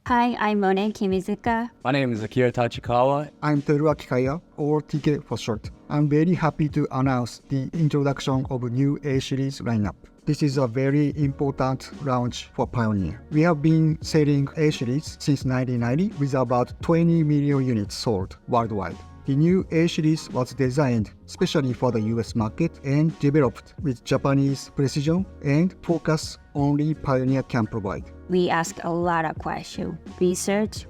Hi, I'm Mone Kimizuka. My name is Akira Tachikawa. I'm Teruaki Kaya, or TK for short. I'm very happy to announce the introduction of a new A-series lineup. This is a very important launch for Pioneer. We have been selling A-series since 1990 with about 20 million units sold worldwide. The new A-series was designed specially for the US market and developed with Japanese precision and focus only Pioneer can provide. We ask a lot of questions. Research,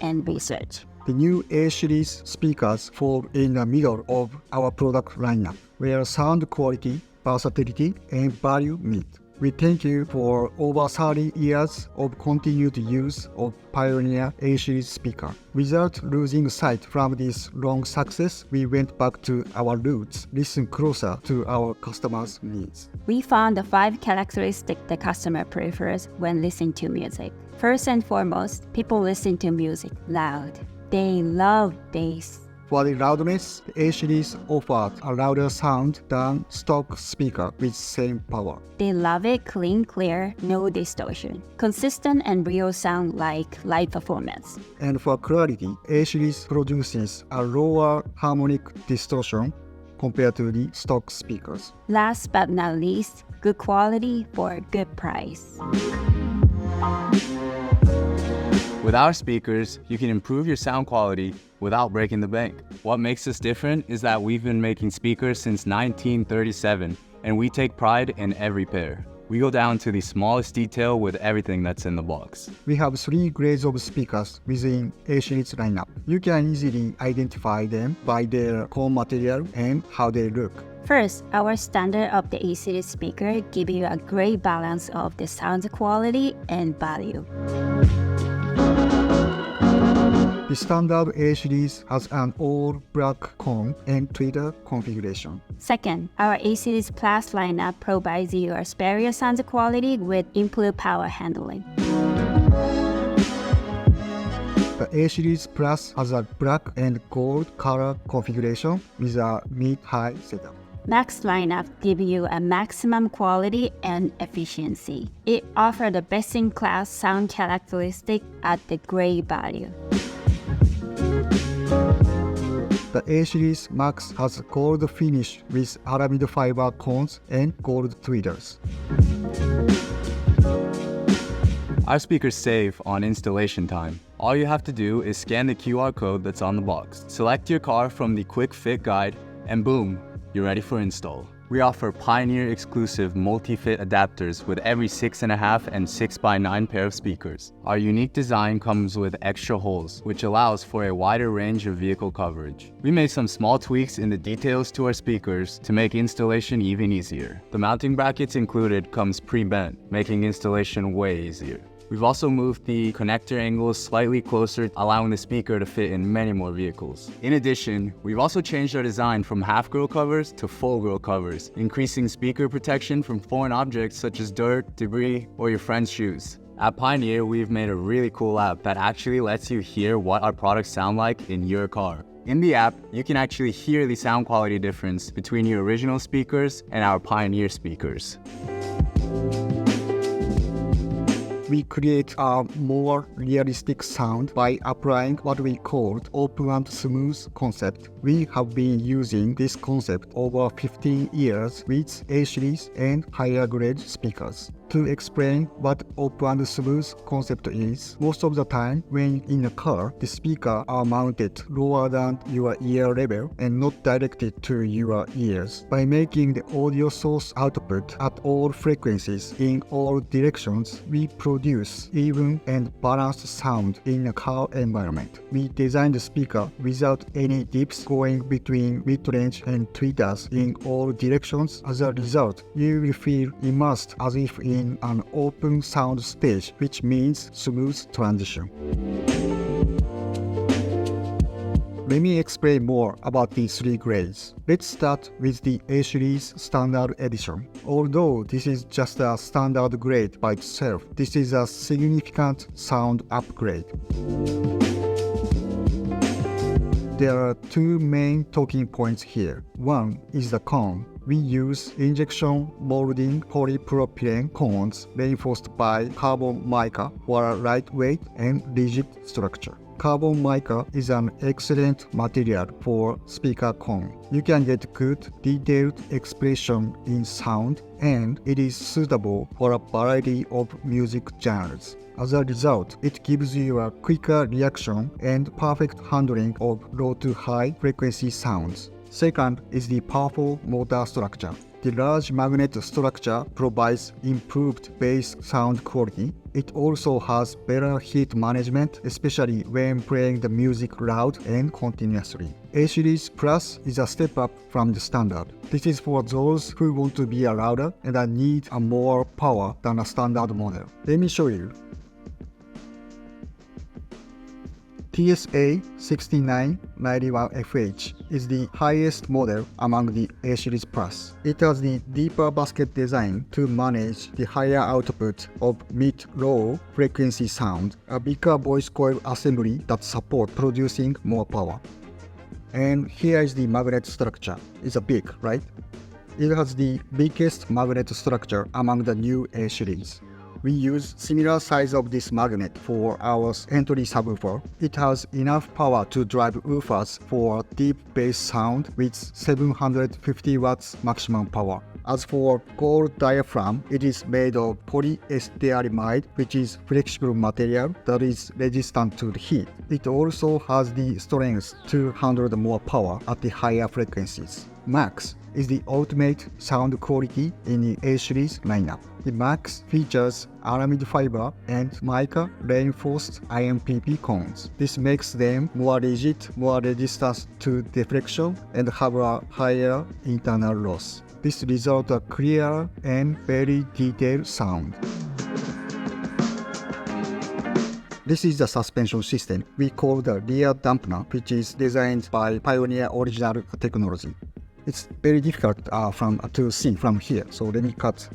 and research. The new A-series speakers fall in the middle of our product lineup, where sound quality, versatility, and value meet. We thank you for over 30 years of continued use of Pioneer A-series speaker. Without losing sight from this long success, we went back to our roots, listen closer to our customers' needs. We found the 5 characteristics the customer prefers when listening to music. First and foremost, people listen to music loud. They love bass. For the loudness, the A-series offered a louder sound than stock speaker with same power. They love it clean, clear, no distortion. Consistent and real sound like live performance. And for clarity, A-series produces a lower harmonic distortion compared to the stock speakers. Last but not least, good quality for a good price. With our speakers, you can improve your sound quality without breaking the bank. What makes us different is that we've been making speakers since 1937, and we take pride in every pair. We go down to the smallest detail with everything that's in the box. We have 3 grades of speakers within A-series lineup. You can easily identify them by their core material and how they look. First, our standard of the A-series speaker give you a great balance of the sound quality and value. The standard A-series has an all-black cone and tweeter configuration. Second, our A-series Plus lineup provides you a superior sound quality with improved power handling. The A-series Plus has a black and gold color configuration with a mid-high setup. Max lineup give you a maximum quality and efficiency. It offers the best-in-class sound characteristic at the great value. The A-series Max has a gold finish with aramid fiber cones and gold tweeters. Our speakers save on installation time. All you have to do is scan the QR code that's on the box. Select your car from the quick fit guide, and boom, you're ready for install. We offer Pioneer exclusive multi-fit adapters with every 6.5 and 6x9 pair of speakers. Our unique design comes with extra holes, which allows for a wider range of vehicle coverage. We made some small tweaks in the details to our speakers to make installation even easier. The mounting brackets included comes pre-bent, making installation way easier. We've also moved the connector angles slightly closer, allowing the speaker to fit in many more vehicles. In addition, we've also changed our design from half-grill covers to full-grill covers, increasing speaker protection from foreign objects such as dirt, debris, or your friend's shoes. At Pioneer, we've made a really cool app that actually lets you hear what our products sound like in your car. In the app, you can actually hear the sound quality difference between your original speakers and our Pioneer speakers. We create a more realistic sound by applying what we called open and smooth concept. We have been using this concept over 15 years with A-series and higher grade speakers. To explain what open and smooth concept is, most of the time when in a car, the speakers are mounted lower than your ear level and not directed to your ears. By making the audio source output at all frequencies in all directions, we produce even and balanced sound in a car environment. We designed the speaker without any dips going between mid-range and tweeters in all directions. As a result, you will feel immersed as if in an open sound stage, which means smooth transition. Let me explain more about these 3 grades. Let's start with the A-series Standard Edition. Although this is just a standard grade by itself, this is a significant sound upgrade. There are 2 main talking points here. One is the cone. We use injection molding polypropylene cones reinforced by carbon mica for a lightweight and rigid structure. Carbon mica is an excellent material for speaker cone. You can get good, detailed expression in sound, and it is suitable for a variety of music genres. As a result, it gives you a quicker reaction and perfect handling of low to high frequency sounds. Second is the powerful motor structure. The large magnet structure provides improved bass sound quality. It also has better heat management, especially when playing the music loud and continuously. A-Series Plus is a step up from the standard. This is for those who want to be louder and need more power than a standard model. Let me show you. TSA 6991FH is the highest model among the A-Series Plus. It has the deeper basket design to manage the higher output of mid-low frequency sound, a bigger voice coil assembly that supports producing more power. And here is the magnet structure. It's big, right? It has the biggest magnet structure among the new A-Series. We use similar size of this magnet for our entry subwoofer. It has enough power to drive woofers for deep bass sound with 750 watts maximum power. As for core diaphragm, it is made of polyester, which is flexible material that is resistant to the heat. It also has the strength to handle more power at the higher frequencies. Max is the ultimate sound quality in the A-Series lineup. The Max features aramid fiber and mica reinforced IMPP cones. This makes them more rigid, more resistant to deflection, and have a higher internal loss. This results in a clear and very detailed sound. This is the suspension system we call the Reardumner, which is designed by Pioneer Original Technology. It's very difficult to see from here, so let me cut.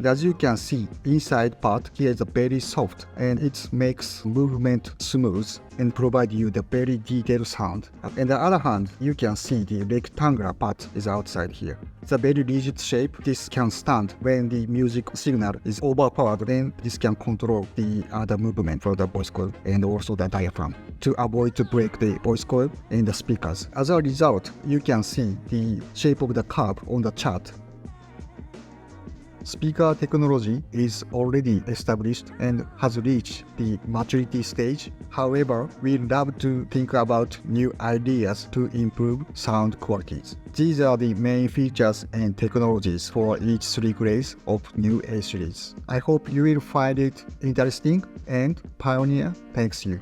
As you can see, inside part here is very soft and it makes movement smooth and provide you the very detailed sound. On the other hand, you can see the rectangular part is outside here. It's a very rigid shape. This can stand when the music signal is overpowered. Then this can control the movement for the voice coil and also the diaphragm to avoid to break the voice coil and the speakers. As a result, you can see the shape of the curve on the chart. Speaker technology is already established and has reached the maturity stage. However, we love to think about new ideas to improve sound qualities. These are the main features and technologies for each three grades of new A-Series. I hope you will find it interesting, and Pioneer thanks you.